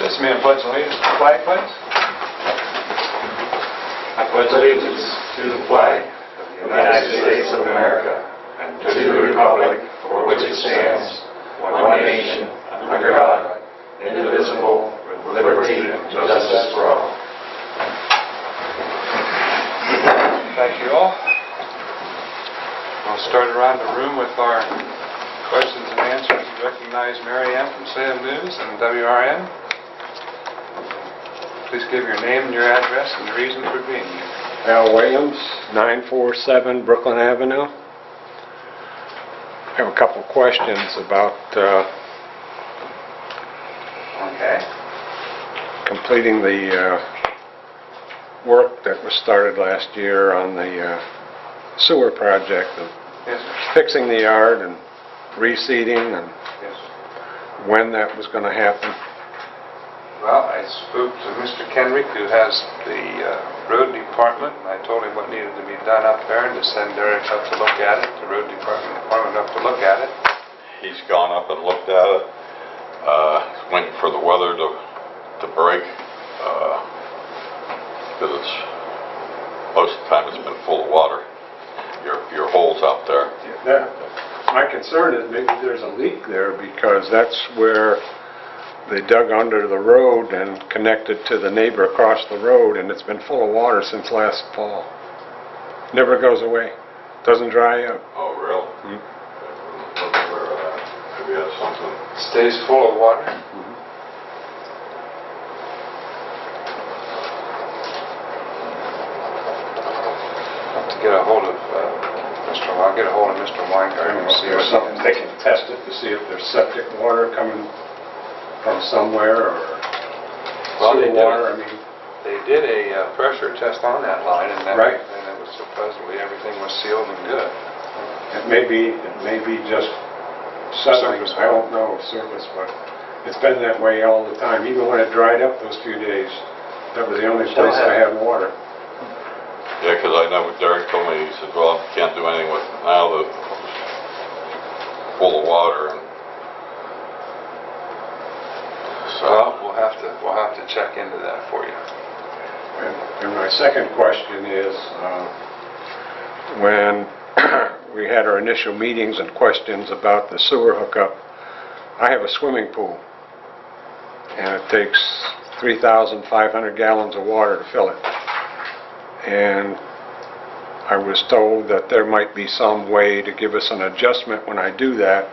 This man pledge allegiance to the flag, please. I pledge allegiance to the flag of the United States of America and to the republic for which it stands, one nation, under God, indivisible, with liberty and justice for all. Thank you all. We'll start around the room with our questions and answers. Recognize Mary Ann from Salem News and WRN. Please give your name and your address and the reason for being here. Al Williams, 947 Brooklyn Avenue. I have a couple questions about Okay. completing the work that was started last year on the sewer project, of Yes, sir. fixing the yard and reseeding, and Yes. when that was going to happen. Well, I spoke to Mr. Kenrick, who has the road department, and I told him what needed to be done up there and to send Derek up to look at it, the road department up to look at it. He's gone up and looked at it. Waiting for the weather to break. Because it's most of the time it's been full of water. Your holes out there. Yeah, my concern is maybe there's a leak there, because that's where they dug under the road and connected to the neighbor across the road, and it's been full of water since last fall. Never goes away. Doesn't dry up. Oh, really? Mm-hmm. I wasn't aware of that. Maybe that's something. Stays full of water. Get a hold of I'll get a hold of Mr. Weingarten and see There's what something they can test it to see if there's septic water coming from somewhere, or Well, they sewer did. water. I mean, They did a pressure test on that line, and Right. and it was supposedly everything was sealed and good. it may be just settling. Surface I don't know, surface, but it's been that way all the time. Even when it dried up those few days, that was the only place I had water. Yeah, because I know what Derek told me. He said, well, you can't do anything with it now that it's full of water. And so, Well, we'll have to check into that for you. And my second question is, when we had our initial meetings and questions about the sewer hookup, I have a swimming pool, and it takes 3,500 gallons of water to fill it. And I was told that there might be some way to give us an adjustment when I do that,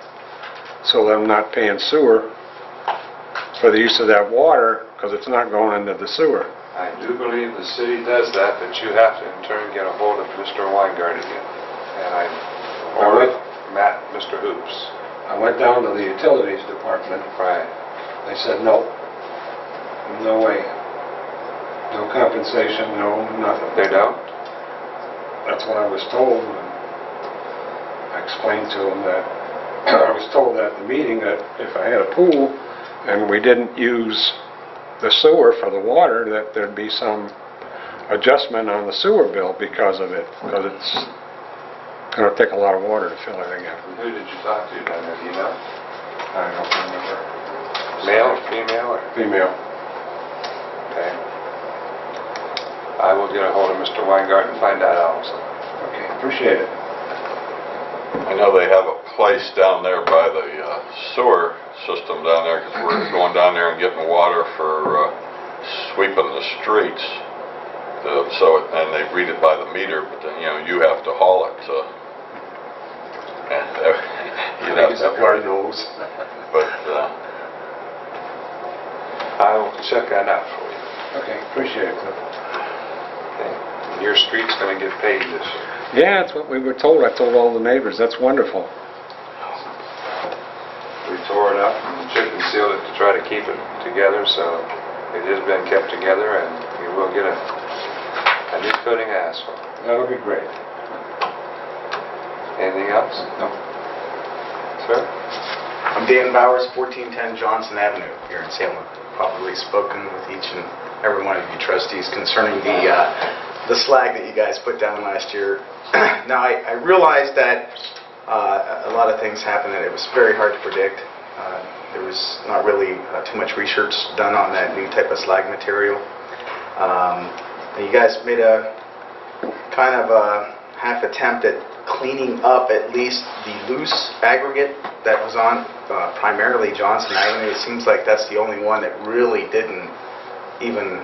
so that I'm not paying sewer for the use of that water, because it's not going into the sewer. I do believe the city does that, but you have to in turn get a hold of Mr. Weingarten again. Or Mr. Hoops. I went down to the utilities department. Right. They said, no way. No compensation, no nothing. They don't? That's what I was told. And I explained to them that I was told at the meeting that if I had a pool and we didn't use the sewer for the water, that there'd be some adjustment on the sewer bill because of it, because it's going to take a lot of water to fill it again. And who did you talk to down there, do you know? I don't remember. Male or female? Or? Female. Okay. I will get a hold of Mr. Weingarten and find out also. Okay, appreciate it. I know they have a place down there by the sewer system down there, because we're going down there and getting water for sweeping the streets. And they read it by the meter, but then, you have to haul it. And Everybody knows. But I will check that out for you. Okay, appreciate it. Okay. Your street's going to get paid this year. Yeah, that's what we were told. I told all the neighbors. That's wonderful. We tore it up and chip and sealed it to try to keep it together, so it has been kept together, and you will get a new coating of asphalt. That'll be great. Anything else? No. Sir? I'm Dan Bowers, 1410 Johnson Avenue here in Salem. Probably spoken with each and every one of you trustees concerning the slag that you guys put down last year. Now, I realized that a lot of things happened and it was very hard to predict. There was not really too much research done on that new type of slag material. And you guys made a kind of a half attempt at cleaning up at least the loose aggregate that was on primarily Johnson Avenue. It seems like that's the only one that really didn't even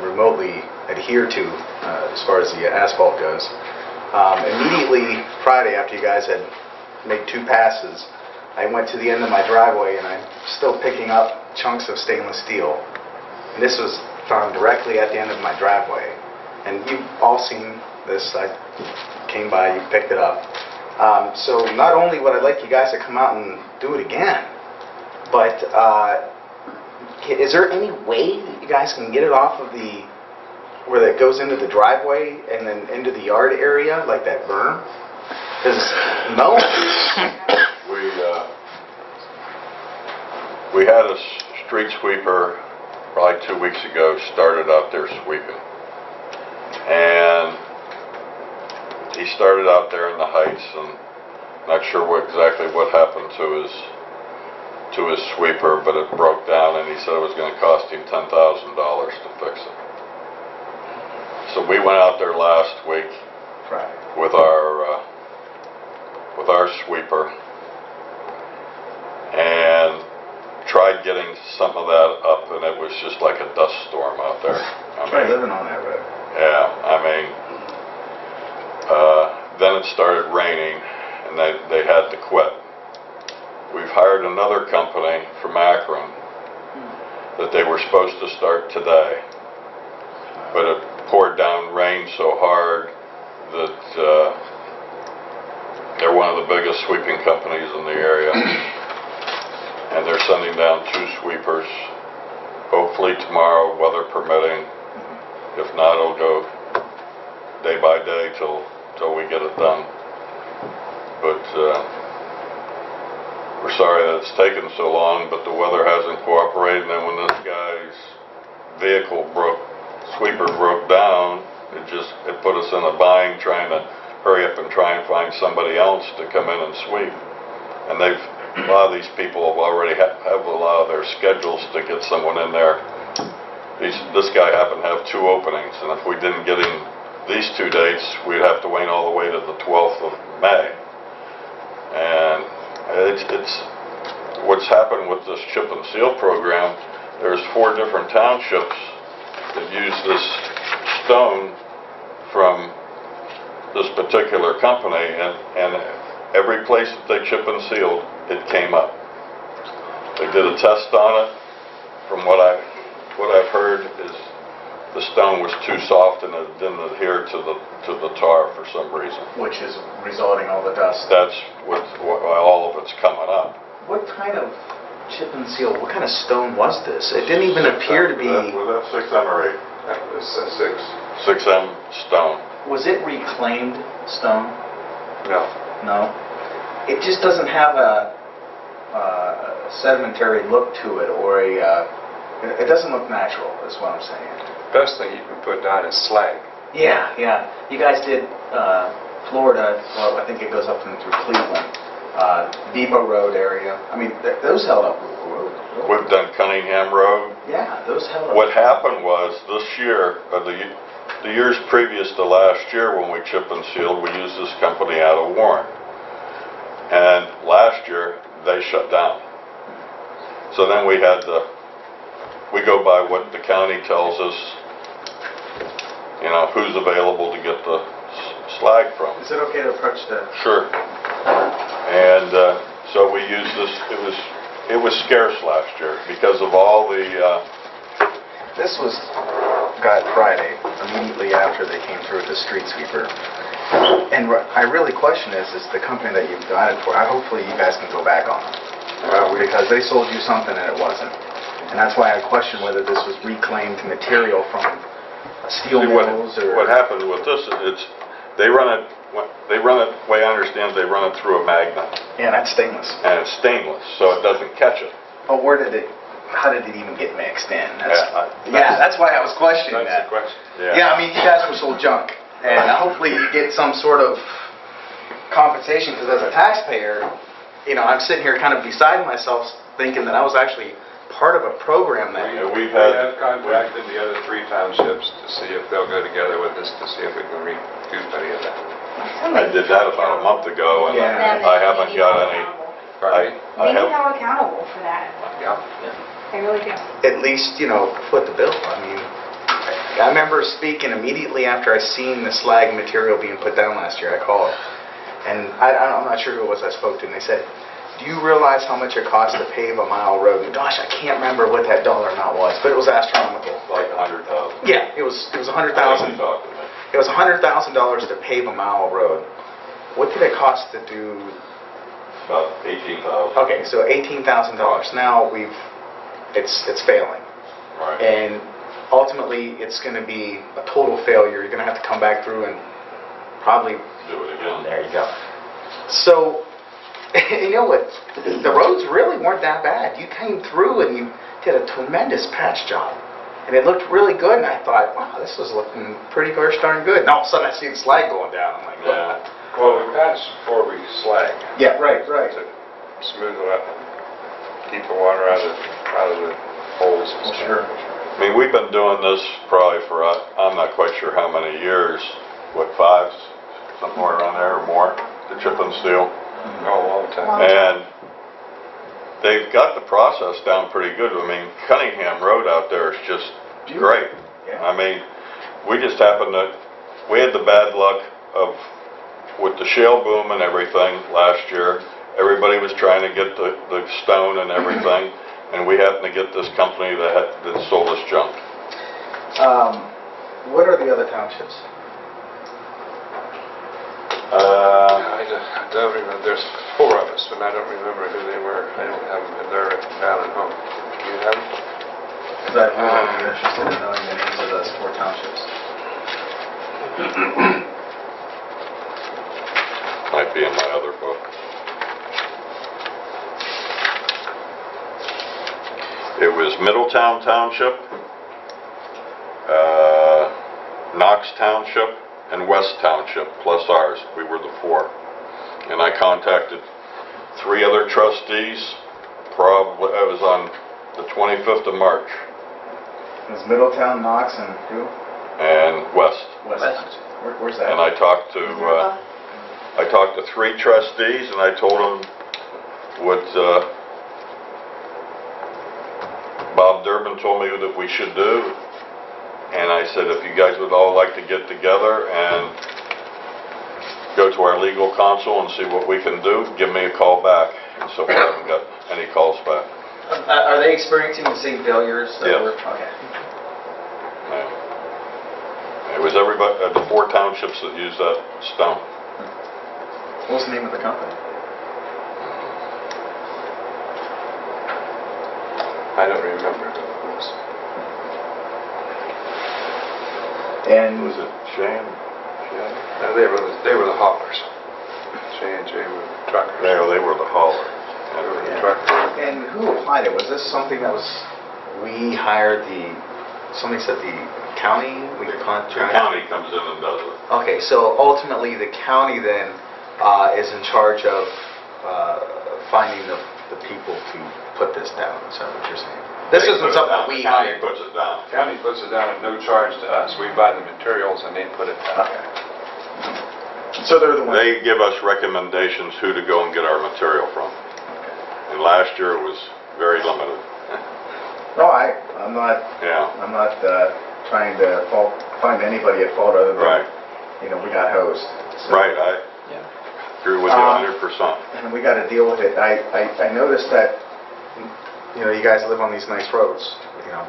remotely adhere to as far as the asphalt goes. Immediately Friday, after you guys had made 2 passes, I went to the end of my driveway and I'm still picking up chunks of stainless steel. And this was found directly at the end of my driveway. And you've all seen this. I came by, you picked it up. So not only would I like you guys to come out and do it again, but is there any way that you guys can get it off of the, where that goes into the driveway and then into the yard area, like that berm? Because no. We had a street sweeper probably 2 weeks ago started out there sweeping. And he started out there in the heights, and not sure exactly what happened to his sweeper, but it broke down, and he said it was going to cost him $10,000 to fix it. So we went out there last week with our sweeper and tried getting some of that up, and it was just like a dust storm out there. Try living on that road. Yeah, I mean, then it started raining, and they had to quit. We've hired another company from Akron that they were supposed to start today, but it poured down rain so hard that they're one of the biggest sweeping companies in the area, and they're sending down 2 sweepers, hopefully tomorrow, weather permitting. If not, it'll go day by day till we get it done. But we're sorry that it's taken so long, but the weather hasn't cooperated, and when this guy's sweeper broke down, it put us in a bind trying to hurry up and try and find somebody else to come in and sweep. And a lot of these people have already have a lot of their schedules to get someone in there. This guy happened to have 2 openings, and if we didn't get him these 2 dates, we'd have to wait all the way to the 12th of May. And it's what's happened with this chip and seal program. There's 4 different townships that use this stone from this particular company, and every place that they chip and sealed, it came up. They did a test on it. From what I've heard is the stone was too soft and it didn't adhere to the tar for some reason. Which is resulting all the dust. That's why all of it's coming up. What kind of chip and seal, what kind of stone was this? It didn't even appear to be... Was that 6M or 8? That was 6. 6M stone. Was it reclaimed stone? No. No. It just doesn't have a sedimentary look to it, or it doesn't look natural, is what I'm saying. Best thing you can put down is slag. Yeah. You guys did Florida, well, I think it goes up through Cleveland, Depot Road area. I mean, those held up real good. We've done Cunningham Road. Yeah, those held up. What happened was this year, the years previous to last year when we chip and sealed, we used this company out of Warren. And last year, they shut down. So then we go by what the county tells us, who's available to get the slag from. Is it okay to approach the... Sure. And so we used this, it was scarce last year because of all the... This was got Friday, immediately after they came through with the street sweeper. And I really question is the company that you've done it for. Hopefully you guys can go back on them. Because they sold you something and it wasn't. And that's why I question whether this was reclaimed material from steel mills or... What happened with this is they run it, the way I understand, they run it through a magnet. Yeah, that's stainless. And it's stainless, so it doesn't catch it. But how did it even get mixed in? Yeah, that's why I was questioning That's that. the question. Yeah, I mean, you guys were sold junk. And hopefully you get some sort of compensation, because as a taxpayer, I'm sitting here kind of beside myself thinking that I was actually part of a program that... Yeah, We have contacted the other 3 townships to see if they'll go together with us to see if we can recoup any of that. I did that about a month ago, and Yeah. I haven't got any. Pardon me? I They need have, held accountable for that. Yeah. They really do. At least, you know, foot the bill. I mean, I remember speaking immediately after I seen the slag material being put down last year. I called, and I'm not sure who it was I spoke to, and they said, "Do you realize how much it costs to pave a mile road?" And gosh, I can't remember what that dollar amount was, but it was astronomical. like 100,000. Yeah, it was $100,000. It was $100,000 to pave a mile of road. What did it cost to do? About 18,000. Okay, so $18,000. Now it's failing. Right. And ultimately, it's going to be a total failure. You're going to have to come back through and probably... Do it again. There you go. So, you know what? The roads really weren't that bad. You came through and you did a tremendous patch job. And it looked really good, and I thought, wow, this is looking pretty gosh darn good. And all of a sudden, I see the slag going down. I'm like, Yeah. Well, we patched before we slag. Yeah, right. To smooth it up, keep the water out of the holes and stuff. Sure. I mean, we've been doing this probably for, I'm not quite sure how many years, what, 5, somewhere around there or more, the chip and seal. Oh, a long time. And they've got the process down pretty good. I mean, Cunningham Road out there is just great. Yeah. I mean, we just happened to, we had the bad luck of, with the shale boom and everything last year, everybody was trying to get the stone and everything, and we happened to get this company that sold us junk. What are the other townships? I don't remember. There's 4 of us, but I don't remember who they were. I don't have them. They're down at home. Do you have them? Because I'd really be interested in knowing the names of those 4 townships. Might be in my other book. It was Middletown Township, Knox Township, and West Township, plus ours. We were the 4. And I contacted 3 other trustees, probably, it was on the 25th of March, It was Middletown, Knox, and who? and West. West. Where's that? And I talked to 3 trustees, and I told them what Bob Durbin told me that we should do. And I said, if you guys would all like to get together and go to our legal counsel and see what we can do, give me a call back. And so far, I haven't got any calls back. Are they experiencing the same failures? Yes. Okay. Yeah. It was everybody, the 4 townships that used that stone. What was the name of the company? I don't remember who it was. And Was it Shane? No, they were the haulers. J&J were the truckers. They were the hauler. They were the truckers. And who applied it? Was this something that was, we hired somebody said the county? The county comes in and does it. Okay, so ultimately the county then is in charge of finding the people to put this down. Is that what you're saying? This They isn't put it something down. we The county hired. puts it down. County puts it down at no charge to us. We buy the materials and they put it down. Okay. So they're the ones. They give us recommendations who to go and get our material from. And last year it was very limited. No, I'm not. Yeah. I'm not trying to find anybody at fault other than Right. we got hosed. So, Right, I agree with you 100%. And we got to deal with it. I noticed that you guys live on these nice roads,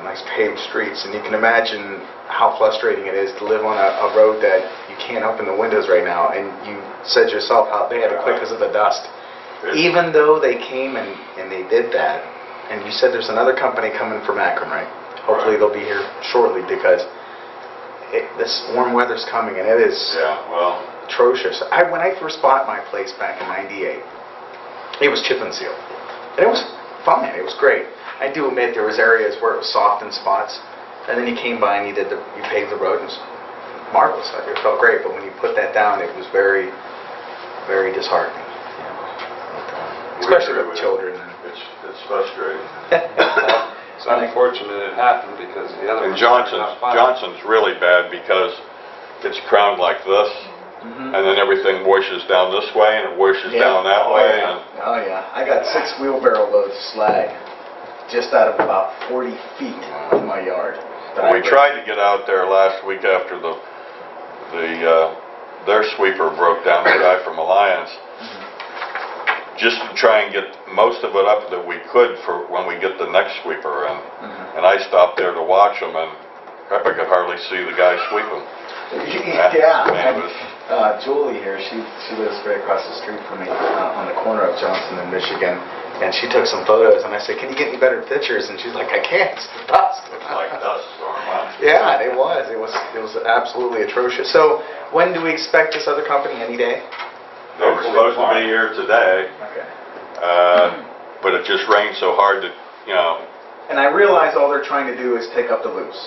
nice paved streets, and you can imagine how frustrating it is to live on a road that you can't open the windows right now. And you said yourself how they had to quit because of the dust. Even though they came and they did that, and you said there's another company coming from Akron, right? Hopefully they'll be here shortly because this warm weather's coming and it is atrocious. When I first bought my place back in '98, it was chip and seal. And it was fine. It was great. I do admit there was areas where it was soft in spots, and then you came by and you paved the road, and it was marvelous. It felt great, but when you put that down, it was very, very disheartening. Especially with children. It's frustrating. It's unfortunate it happened because the other And ones turned out fine. Johnson's really bad because it's crowned like this, and then everything washes down this way and it washes down that way. And Oh, yeah. I got 6 wheelbarrow loads of slag just out of about 40 feet of my yard. we tried to get out there last week after their sweeper broke down, the guy from Alliance, just to try and get most of it up that we could for when we get the next sweeper in. And I stopped there to watch them, and I could hardly see the guy sweeping. Yeah. Man, it was, Julie here, she lives right across the street from me on the corner of Johnson and Michigan, and she took some photos, and I said, can you get me better pictures? And she's like, I can't, it's the dust. it's like dust storm, huh? Yeah, it was absolutely atrocious. So when do we expect this other company? Any day? They were supposed to be here today, Okay. but it just rained so hard that, And I realize all they're trying to do is take up the loose.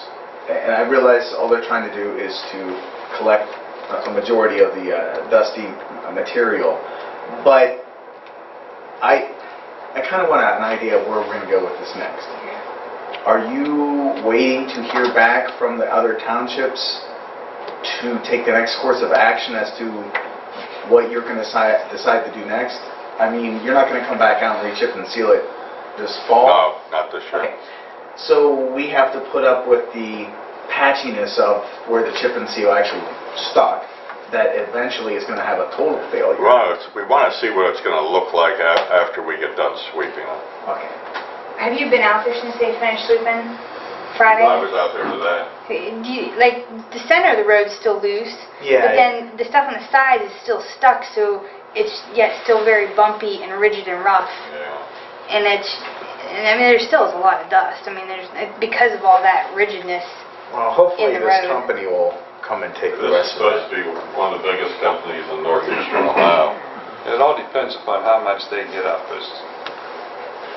And I realize all they're trying to do is to collect a majority of the dusty material. But I kind of want an idea of where we're going to go with this next. Are you waiting to hear back from the other townships to take the next course of action as to what you're going to decide to do next? I mean, you're not going to come back out and re-chip and seal it this fall? no, not this year. Okay. So we have to put up with the patchiness of where the chip and seal actually stuck, that eventually is going to have a total failure. We want to see what it's going to look like after we get done sweeping it. Okay. Have you been out there since they finished sweeping Friday? I was out there today. Do you, like, the center of the road's still loose, Yeah. but then the stuff on the side is still stuck, so it's yet still very bumpy and rigid and rough. Yeah. And I mean, there still is a lot of dust. I mean, because of all that rigidness. Well, hopefully In the this road. company will come and take the This is rest of supposed it. to be one of the biggest companies in northeastern Ohio. It all depends upon how much they get up as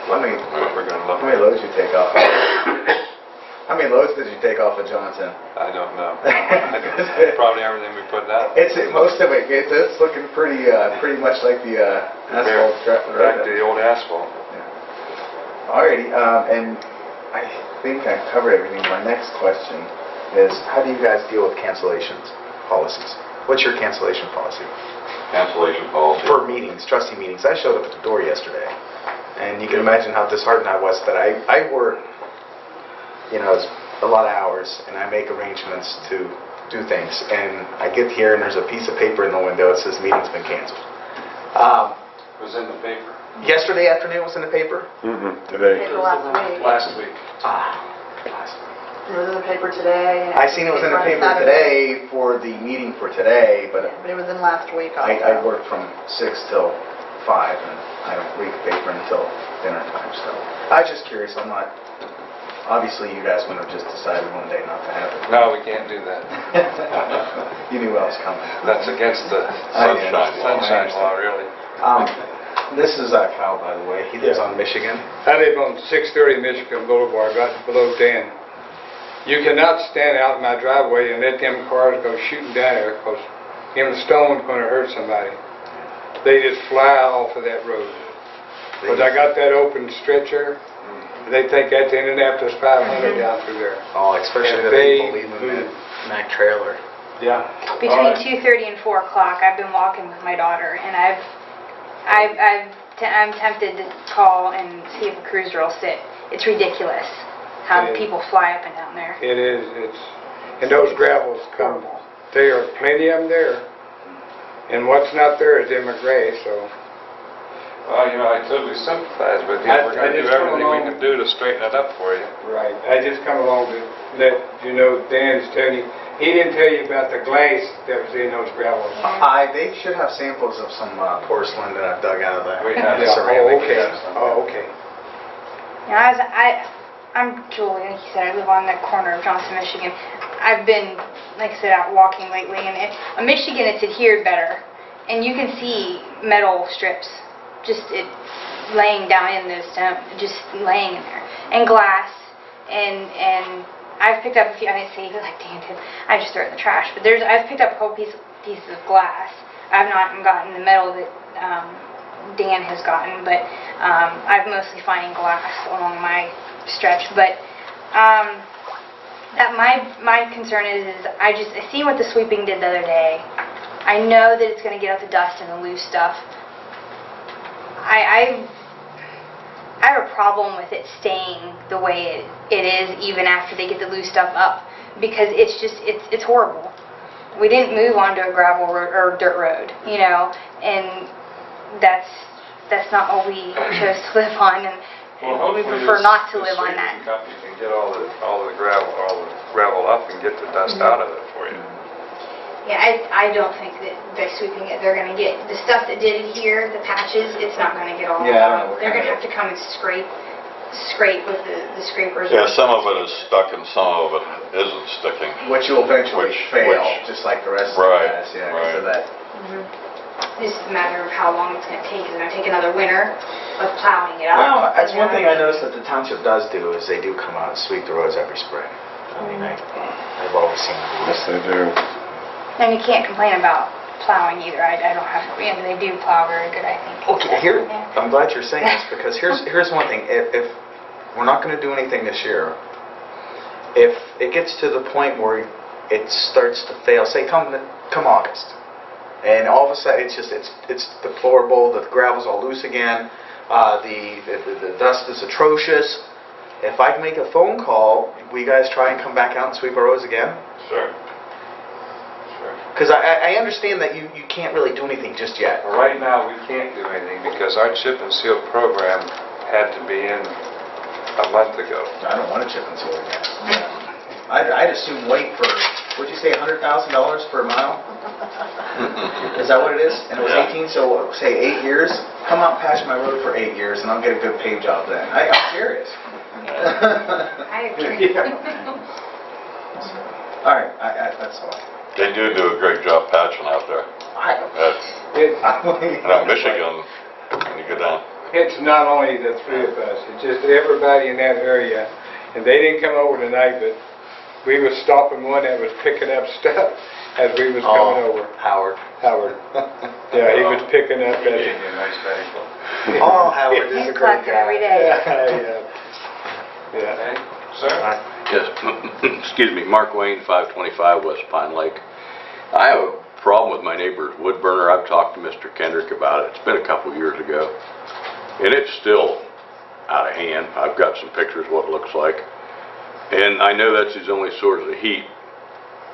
How many what we're going to look at. loads you take off? How many loads did you take off of Johnson? I don't know. Probably everything we put down. It's most of it. It's looking pretty much like the asphalt. Back to the old asphalt. Alrighty, and I think I covered everything. My next question is, how do you guys deal with cancellations policies? What's your cancellation policy? Cancellation policy. For meetings, trustee meetings. I showed up at the door yesterday, and you can imagine how disheartened I was, but I work, it's a lot of hours, and I make arrangements to do things, and I get here and there's a piece of paper in the window that says meeting's been canceled. It was in the paper Yesterday afternoon was in the paper? Today. last week. It was in the paper today. and I seen it was in the paper Saturday. today for the meeting for today, but But it was in last week also. I work from 6 till 5, and I don't read the paper until dinner time, so. I was just curious, obviously you guys wouldn't have just decided one day not to have it. No, we can't do that. You knew what was coming. That's against the I sunshine law, really. This is Kyle, by the way. He lives on Michigan. I live on 630 Michigan Boulevard, right below Dan. You cannot stand out in my driveway and let them cars go shooting down there, because even a stone's going to hurt somebody. They just fly off of that road. Because I got that open stretcher, they think that's Indianapolis 500 down through there. Oh, especially And the they people leaving that Mack trailer. Yeah. Between 2:30 and 4 o'clock, I've been walking with my daughter, and I'm tempted to call and see if a cruiser will sit. It's ridiculous how the Yeah. people fly up and down there. It is. And those gravels come. There are plenty of them there. And what's not there is in McRae, so. Well, I totally sympathize with you. I- We're going I to do just come everything we along- can do to straighten it up for you. Right. I just come along to let you know Dan's telling you. He didn't tell you about the glass that was in those gravels. They should have samples of some porcelain that I've dug out of that. We have. Yeah. ceramic. Oh, okay. Oh, okay. I'm Julie, like you said, I live on that corner of Johnson, Michigan. I've been, like I said, out walking lately, and in Michigan it's adhered better, and you can see metal strips just laying down in the stone, just laying in there, and glass, and I've picked up a few. I didn't see like Dan did. I just threw it in the trash, but I've picked up a couple pieces of glass. I've not gotten the metal that Dan has gotten, but I'm mostly finding glass along my stretch. But that my concern is I see what the sweeping did the other day. I know that it's going to get out the dust and the loose stuff. I have a problem with it staying the way it is even after they get the loose stuff up, because it's horrible. We didn't move onto a gravel road or dirt road, you know, and that's not what we chose to live on, and we prefer not to live on that. The company can get all the gravel up and get the dust out of it for you. Yeah, I don't think that by sweeping it, they're going to get the stuff that did adhere, the patches. It's not going to get all. Yeah, I don't know. They're going to have to come and scrape with the scrapers. Yeah, some of it is stuck and some of it isn't sticking. Which will eventually fail, just like the rest of Right, the guys, yeah, because of right. that. It's just a matter of how long it's going to take. It's going to take another winter of plowing it up. Well, that's one thing I noticed that the township does do, is they do come out and sweep the roads every spring. I mean, I've always seen them do Yes, this. they do. And you can't complain about plowing either. I don't have, they do plow very good, I think. Okay, here, Yeah. I'm glad you're saying this, because here's one thing. If we're not going to do anything this year, if it gets to the point where it starts to fail, say come August, and all of a sudden it's deplorable, the gravel's all loose again, the dust is atrocious. If I can make a phone call, will you guys try and come back out and sweep our roads again? Sure. Because I understand that you can't really do anything just yet. Right now, we can't do anything because our chip and seal program had to be in a month ago. I don't want to chip and seal again. I'd assume wait for, would you say $100,000 per mile? Is that what it is? And it was Yeah. 18, so say 8 years? Come out and patch my road for 8 years and I'll get a good paid job then. I'm serious. I agree. All right, that's all. They do a great job patching out there. Now, Michigan, when you go down. It's not only the three of us, it's just everybody in that area. And they didn't come over tonight, but we was stopping one that was picking up stuff as we was coming over. Howard. Howard. Yeah, he was picking up that. Gave you a nice bag. Oh, Howard is a He's great collecting guy. every day. Yeah. Okay, sir? Yes, excuse me, Mark Wayne, 525 West Pine Lake. I have a problem with my neighbor's wood burner. I've talked to Mr. Kendrick about it. It's been a couple years ago, and it's still out of hand. I've got some pictures of what it looks like, and I know that's his only source of heat,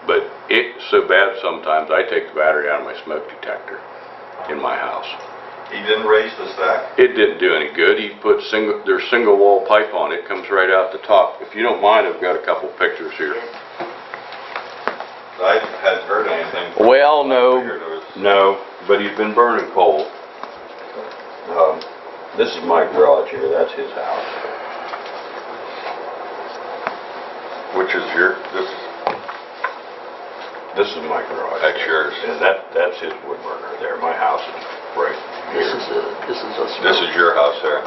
but it's so bad sometimes I take the battery out of my smoke detector in my house. He didn't raise the stack? It didn't do any good. He put there's single wall pipe on it, comes right out the top. If you don't mind, I've got a couple pictures here. I hadn't heard anything. from Well, him. I no, figured it was- no, but he's been burning coal. This is my garage here, that's his house. Which is This is my garage. That's yours. And that's his wood burner there. My house is right here. This is your house there.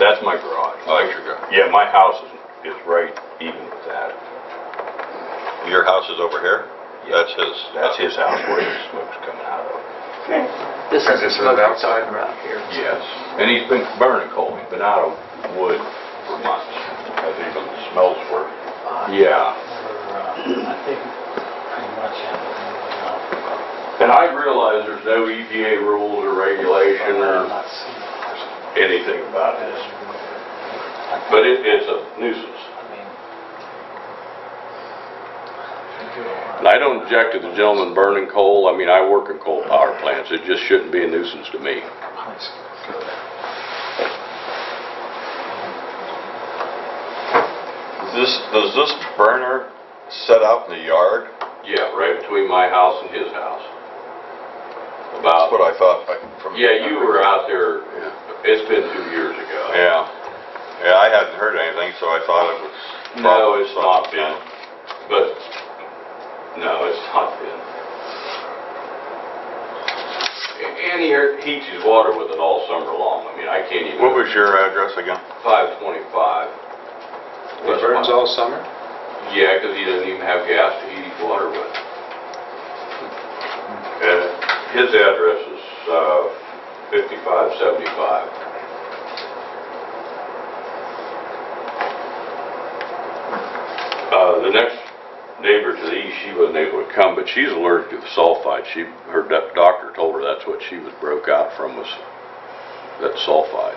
That's my garage. Oh, that's your garage. Yeah, my house is right even with that. Your house is over here? Yeah. That's his house where the smoke's coming out of. This is the smoke outside around here. Yes. And he's been burning coal. He's been out of wood for months. Has even the smells worse. Yeah. And I realize there's no EPA rules or regulation or anything about this. But it's a nuisance. And I don't object to the gentleman burning coal. I mean, I work in coal power plants. It just shouldn't be a nuisance to me. Does this burner set out in the yard? Yeah, right between my house and his house. That's what I thought. Yeah, you were out there. It's been 2 years ago. Yeah. Yeah, I hadn't heard anything, so I thought it was... No, it's not something. been. But, no, it's not been. And he heats his water with it all summer long. I mean, I can't even... What was your address again? 525. It burns all summer? Yeah, because he doesn't even have gas to heat his water with. And his address is 5575. The next neighbor to the east, she wasn't able to come, but she's allergic to the sulfide. Her doctor told her that's what she was broke out from, was that sulfide.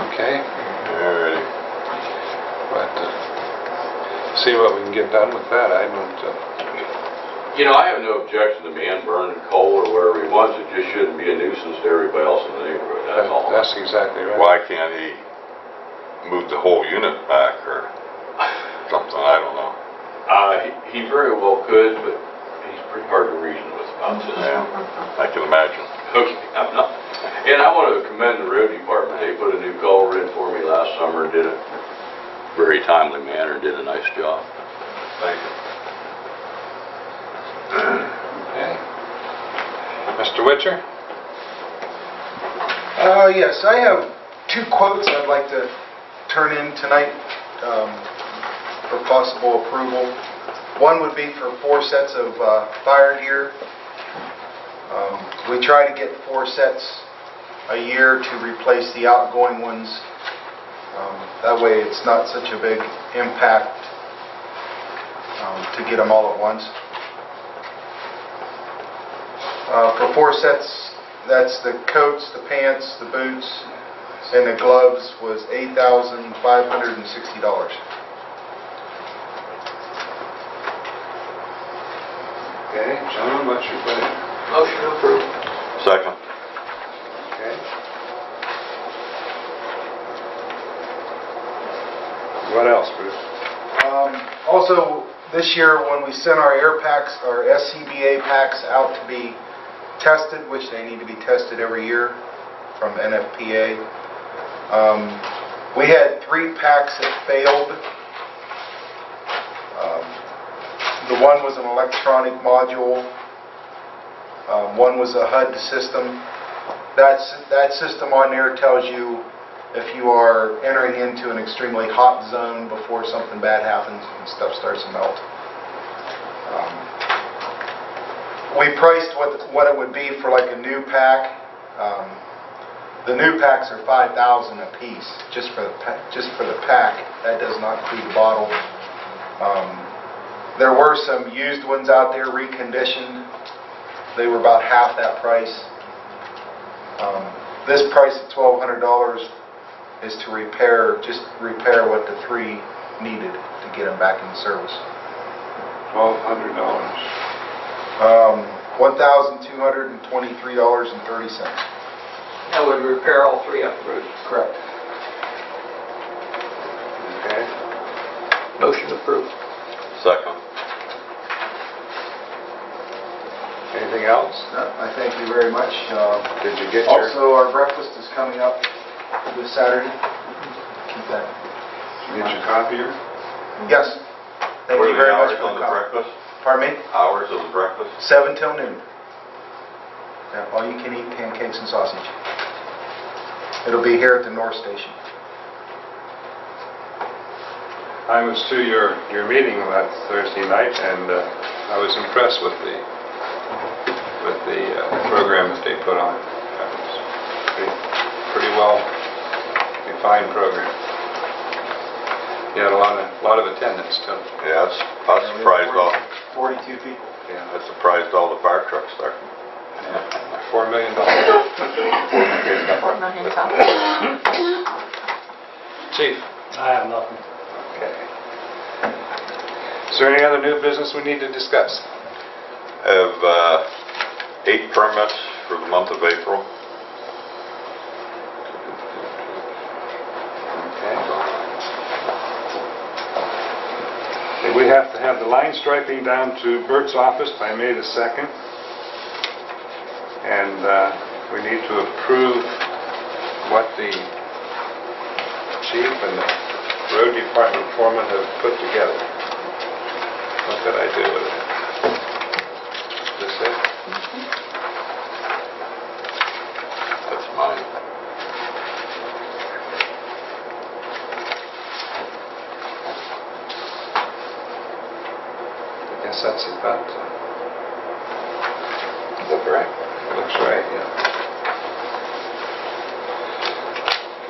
Okay, Alrighty. but see what we can get done with that. I don't, You know, I have no objection to man burning coal or wherever he wants. It just shouldn't be a nuisance to everybody else in the neighborhood. That's all. that's exactly right. Why can't he move the whole unit back or something? I don't know. He very well could, but he's pretty hard to reason with about this. Yeah, I can imagine. Okay, I'm not. And I want to commend the road department. They put a new culvert in for me last summer, did it very timely manner, did a nice job. Thank you. Okay. Mr. Witcher? Yes, I have 2 quotes I'd like to turn in tonight for possible approval. One would be for 4 sets of fire gear. We try to get 4 sets a year to replace the outgoing ones. That way it's not such a big impact to get them all at once. For 4 sets, that's the coats, the pants, the boots, and the gloves, was $8,560. Okay, John, what's your pleasure? Motion approved. Second. Okay. What else, Bruce? Also, this year when we sent our air packs, our SCBA packs out to be tested, which they need to be tested every year from NFPA, we had 3 packs that failed. The one was an electronic module. One was a HUD system. That system on there tells you if you are entering into an extremely hot zone before something bad happens and stuff starts to melt. We priced what it would be for like a new pack. The new packs are $5,000 a piece just for the pack. That does not include the bottle. There were some used ones out there, reconditioned. They were about half that price. This price of $1,200 is to repair what the 3 needed to get them back into service. $1,200. $1,223.30. That would repair all 3 up the road. Correct. Okay. Motion approved. Second. Anything else? I thank you very much. Did you get your... Also, our breakfast is coming up this Saturday. Keep that. Did you get your copier? Yes. Thank What you are the very much hours for on the the call. breakfast? Pardon me? Hours of the breakfast? 7 till noon. Yeah, all you can eat pancakes and sausage. It'll be here at the North Station. I was to your meeting last Thursday night, and I was impressed with the program that they put on. That was pretty well defined program. You had a lot of attendance too. Yeah, I was surprised 42 people. Yeah, I was surprised all the fire trucks there. $4 million. $4 million. Chief. I have nothing. Okay. Is there any other new business we need to discuss? Have 8 permits for the month of April. Okay. We have to have the line striping down to Bert's office by May the 2nd. And we need to approve what the chief and the road department foreman have put together. What did I do with it? Is this it? That's mine. I guess that's about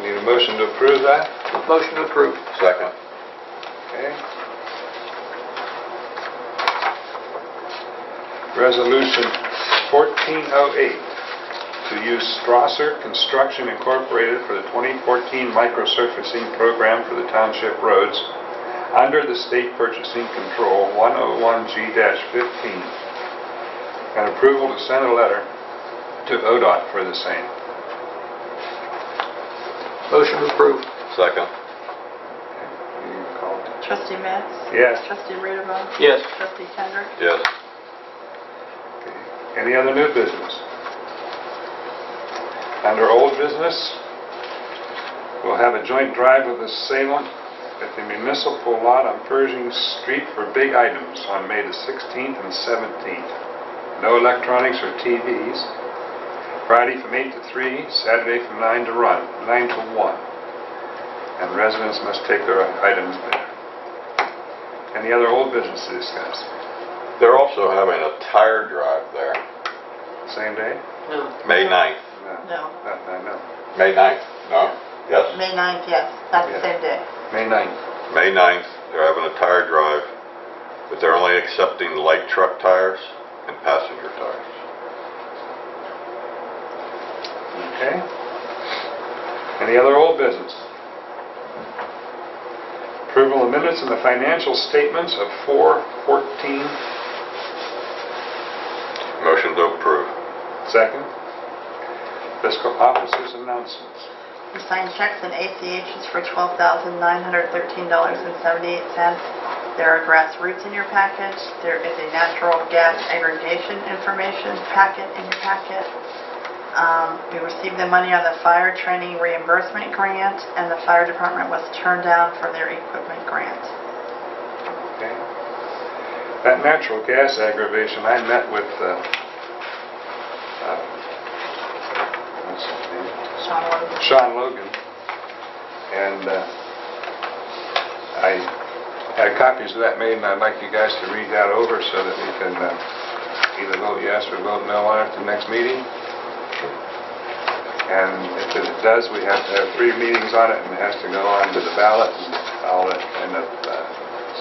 Need a motion to approve that? Motion to approve. Second. Okay. Resolution 1408, to use Strasser Construction Incorporated for the 2014 microsurfacing program for the township roads under the State Purchasing Control 101G-15, and approval to send a letter to ODOT for the same. Motion to approve. Second. You call it. Trustee Metz? Yes. Trustee Rudable? Yes. Trustee Kendrick? Yes. Any other new business? Under old business, we'll have a joint drive with the assailant at the municipal lot on Pershing Street for big items on May the 16th and 17th. No electronics or TVs. Friday from 8 to 3, Saturday from 9 to 1. And residents must take their items there. Any other old business to discuss? They're also having a tire drive there, Same day? No. May 9th. No. No. May 9th, no? Yes? May 9th, yes. That's the Yeah. same day. May 9th. May 9th, they're having a tire drive, but they're only accepting light truck tires and passenger tires. Okay. Any other old business? Approval of minutes and the financial statements of 4/14. Motion to approve. Second. Fiscal officers' announcements. We signed checks and ACHs for $12,913.78. There are grassroots in your package. There is a natural gas aggregation information packet in your packet. We received the money on the fire training reimbursement grant, and the fire department was turned down for their equipment grant. Okay. That natural gas aggravation, I met with, what's his name? Sean Logan. Sean Logan, and I had copies of that made, and I'd like you guys to read that over so that we can either vote yes or vote no on it at the next meeting. And if it does, we have to have 3 meetings on it, and it has to go on to the ballot and all that kind of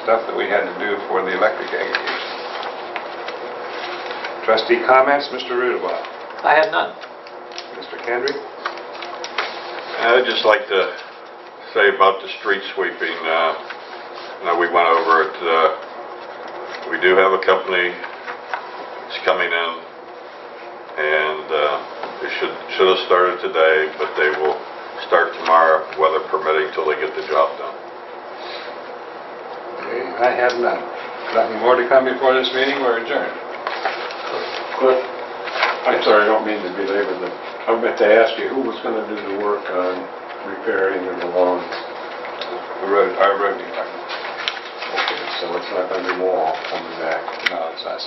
stuff that we had to do for the electric aggregation. Trustee comments, Mr. Rudabaugh. I have none. Mr. Kendrick? I'd just like to say about the street sweeping, we went over it, we do have a company that's coming in, and they should have started today, but they will start tomorrow, weather permitting, till they get the job done. Okay, I have none. Nothing more to come before this meeting. We're adjourned. Cliff, I'm sorry, I don't mean to belabor the, I meant to ask you, who was going to do the work on repairing the lawns? Our road department. Okay, so it's not going to be more coming back. No, it's us.